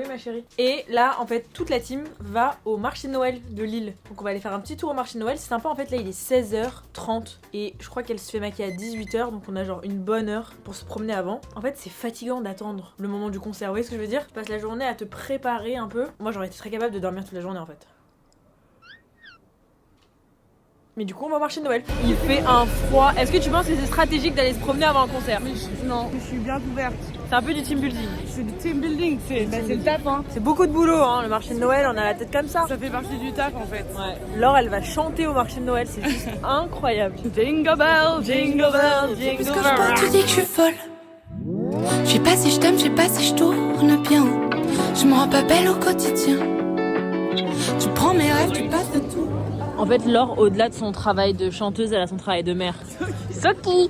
ma chérie. Et là en fait toute la team va au marché de Noël de Lille. Donc on va aller faire un petit tour au marché de Noël. C'est sympa en fait, là il est 16h30 et je crois qu'elle se fait maquiller à 18h. Donc on a genre une bonne heure pour se promener avant. En fait c'est fatigant d'attendre le moment du concert. Vous voyez ce que je veux dire? Tu passes la journée à te préparer un peu. Moi j'aurais été très capable de dormir toute la journée en fait. Mais du coup on va au marché de Noël. Il fait un froid. Est-ce que tu penses que c'est stratégique d'aller se promener avant un concert? Non, je suis bien couverte. C'est un peu du team building. C'est du team building, c'est le taf hein. C'est beaucoup de boulot hein, le marché de Noël, on a la tête comme ça. Ça fait partie du taf en fait. Ouais. Laure elle va chanter au marché de Noël, c'est juste incroyable. Jingle bell, jingle bell, jingle Parce que je pense, tu dis que je suis folle. Je sais pas si je t'aime, je sais pas si je tourne bien. Je me rends pas belle au quotidien. Tu prends mes rêves, tu passes de tout. En fait Laure, au-delà de son travail de chanteuse, elle a son travail de mère. Soki.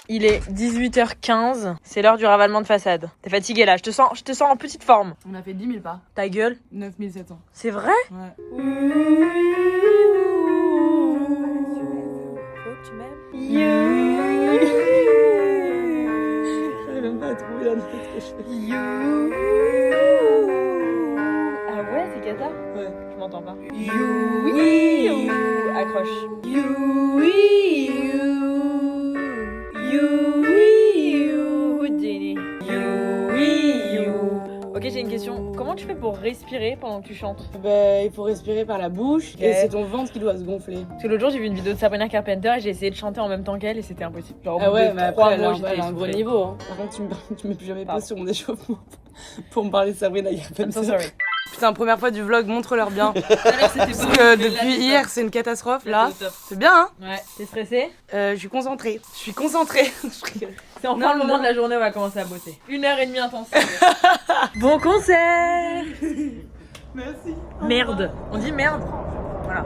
Il est 18h15, c'est l'heure du ravalement de façade. T'es fatiguée là, je te sens en petite forme. On a fait 10 000 pas. Ta gueule. 9 700. C'est vrai? Ouais. Faut que tu m'aimes. J'arrive même pas à trouver la note que je fais. Ah ouais, c'est cata? Ouais. Je m'entends pas. Accroche. Ok, j'ai une question. Comment tu fais pour respirer pendant que tu chantes? Bah, il faut respirer par la bouche et c'est ton ventre qui doit se gonfler. Parce que l'autre jour, j'ai vu une vidéo de Sabrina Carpenter et j'ai essayé de chanter en même temps qu'elle et c'était impossible. Genre, au Ah bout ouais, de mais 3 après, elle mots, a j'étais un gros essoufflée. niveau. Hein. Par contre, tu mets plus jamais Pardon. pause sur mon échauffement pour me parler de Sabrina I'm Carpenter. so sorry. Putain, première fois du vlog, montre-leur bien. Parce que depuis hier, c'est une catastrophe là. C'est bien, hein? Ouais, t'es stressée? Je suis concentrée. Je suis concentrée. C'est enfin Non, le moment non. de la journée où on va commencer à bosser. 1h30 intense. Bon concert! Merci. Merde. On dit merde. Voilà.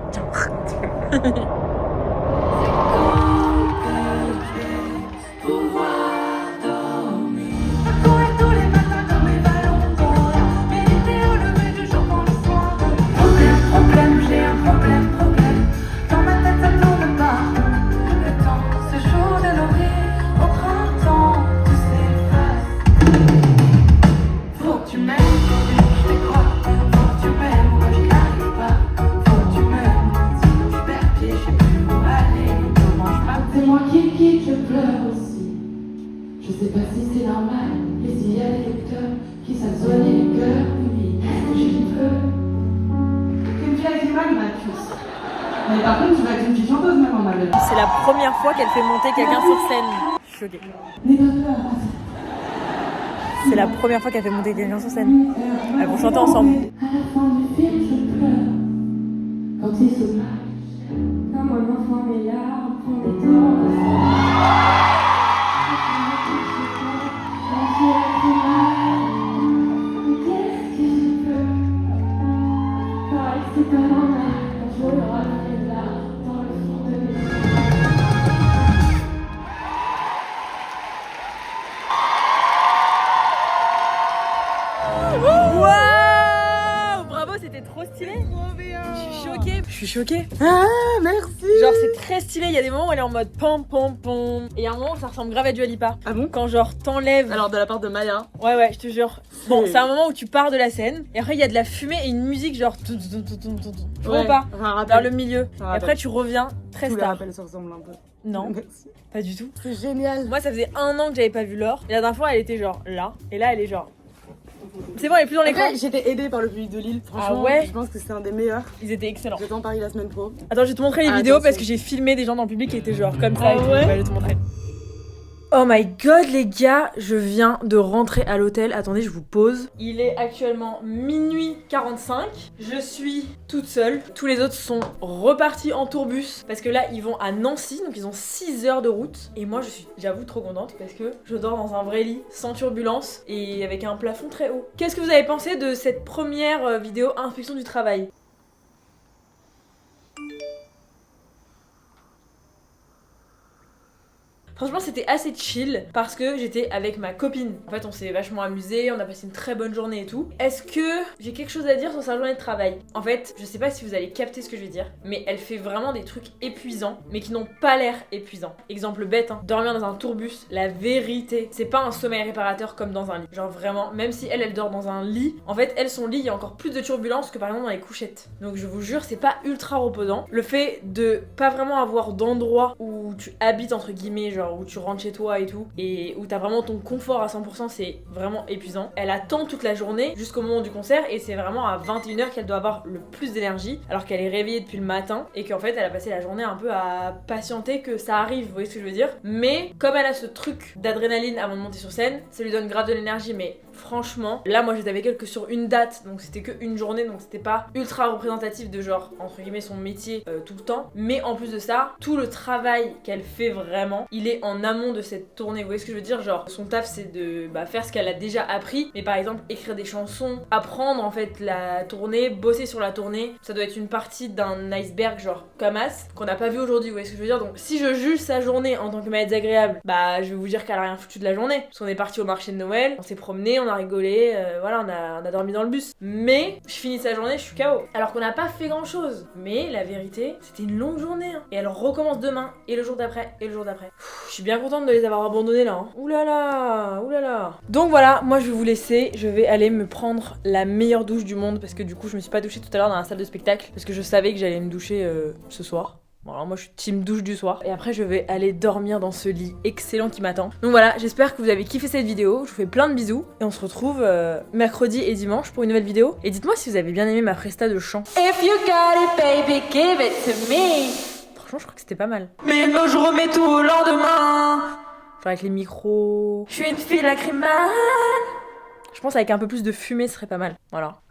c'est normal. Ici y a des docteurs qui savent soigner les cœurs. Oui, je peux. Tu me fais avec mal, ma puce. Mais par contre, tu vas être une fille chanteuse maintenant, ma belle. C'est la première fois qu'elle fait monter quelqu'un sur scène. Je suis choquée. C'est la première fois qu'elle fait monter quelqu'un sur scène. Elles vont chanter ensemble. À la fin du film, je pleure. Quand il se passe, comme un enfant, mes larmes font des tours de sang. Qu'est-ce que je peux? Car c'est pas normal quand je regarde mes larmes dans le fond de mes yeux. Waouh! Bravo, c'était trop stylé. Je suis choquée. Ah, merci. Genre c'est très stylé, il y a des moments où elle est en mode pom pom pom. Et il y a un moment où ça ressemble grave à Dua Lipa. Ah bon? Quand genre t'enlèves. Alors de la part de Maya. Ouais, je te jure. Bon, c'est un moment où tu pars de la scène. Et après il y a de la fumée et une musique genre. Tu vois ou pas? Vers le milieu. Et après tu reviens très Tous les star. rappels se ressemblent un peu. Non, Merci. pas du tout. C'est génial. Moi ça faisait 1 an que j'avais pas vu Laure. Et la dernière fois elle était genre là. Et là elle est genre. C'est bon, elle est plus dans l'écran. Après, j'étais aidée par le public de Lille. Franchement, Ah ouais? je pense que c'est un des meilleurs. Ils étaient excellents. J'étais en Paris la semaine pro. Attends, je vais te montrer les Ah, vidéos attention. parce que j'ai filmé des gens dans le public qui étaient genre comme ça. Ah et tout. ouais? Je vais te montrer. Oh my god les gars, je viens de rentrer à l'hôtel. Attendez, je vous pose. Il est actuellement minuit 45. Je suis toute seule. Tous les autres sont repartis en tourbus parce que là ils vont à Nancy, donc ils ont 6 heures de route. Et moi je suis, j'avoue, trop contente parce que je dors dans un vrai lit, sans turbulence et avec un plafond très haut. Qu'est-ce que vous avez pensé de cette première vidéo inspection du travail ? Franchement, c'était assez chill parce que j'étais avec ma copine. En fait, on s'est vachement amusé, on a passé une très bonne journée et tout. Est-ce que j'ai quelque chose à dire sur sa journée de travail? En fait, je sais pas si vous allez capter ce que je vais dire, mais elle fait vraiment des trucs épuisants, mais qui n'ont pas l'air épuisants. Exemple bête, hein, dormir dans un tourbus, la vérité, c'est pas un sommeil réparateur comme dans un lit. Genre vraiment, même si elle dort dans un lit, en fait, elle, son lit, il y a encore plus de turbulence que par exemple dans les couchettes. Donc je vous jure, c'est pas ultra reposant. Le fait de pas vraiment avoir d'endroit où tu habites, entre guillemets, genre où tu rentres chez toi et tout, et où t'as vraiment ton confort à 100%, c'est vraiment épuisant. Elle attend toute la journée jusqu'au moment du concert et c'est vraiment à 21h qu'elle doit avoir le plus d'énergie alors qu'elle est réveillée depuis le matin et qu'en fait elle a passé la journée un peu à patienter que ça arrive, vous voyez ce que je veux dire. Mais comme elle a ce truc d'adrénaline avant de monter sur scène, ça lui donne grave de l'énergie. Mais franchement, là moi j'étais avec elle que sur une date, donc c'était que une journée, donc c'était pas ultra représentatif de genre entre guillemets son métier tout le temps. Mais en plus de ça, tout le travail qu'elle fait vraiment, il est en amont de cette tournée, vous voyez ce que je veux dire. Genre son taf c'est de faire ce qu'elle a déjà appris, mais par exemple écrire des chansons, apprendre en fait la tournée, bosser sur la tournée, ça doit être une partie d'un iceberg genre comme as qu'on n'a pas vu aujourd'hui, vous voyez ce que je veux dire. Donc si je juge sa journée en tant que mère désagréable, je vais vous dire qu'elle a rien foutu de la journée, parce qu'on est parti au marché de Noël, on s'est promené, on a rigolé, voilà, on a dormi dans le bus, mais je finis sa journée, je suis KO alors qu'on n'a pas fait grand chose. Mais la vérité, c'était une longue journée hein. Et elle recommence demain et le jour d'après et le jour d'après. Je suis bien contente de les avoir abandonnés là hein. Oulala. Donc voilà, moi je vais vous laisser, je vais aller me prendre la meilleure douche du monde parce que du coup je me suis pas douchée tout à l'heure dans la salle de spectacle parce que je savais que j'allais me doucher ce soir. Bon, alors moi je suis team douche du soir. Et après je vais aller dormir dans ce lit excellent qui m'attend. Donc voilà, j'espère que vous avez kiffé cette vidéo. Je vous fais plein de bisous. Et on se retrouve mercredi et dimanche pour une nouvelle vidéo. Et dites-moi si vous avez bien aimé ma presta de chant. If you got it baby, give it to me. Franchement je crois que c'était pas mal. Mais non, je remets tout au lendemain. Genre avec les micros. Je suis une fille lacrymale. Je pense avec un peu plus de fumée ce serait pas mal. Voilà.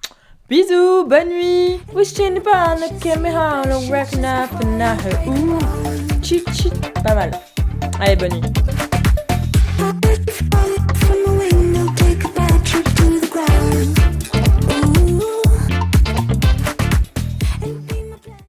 Bisous, bonne nuit. Wishing upon a camera, wrapping up and out. Cheat, cheat. Pas mal. Allez, bonne nuit.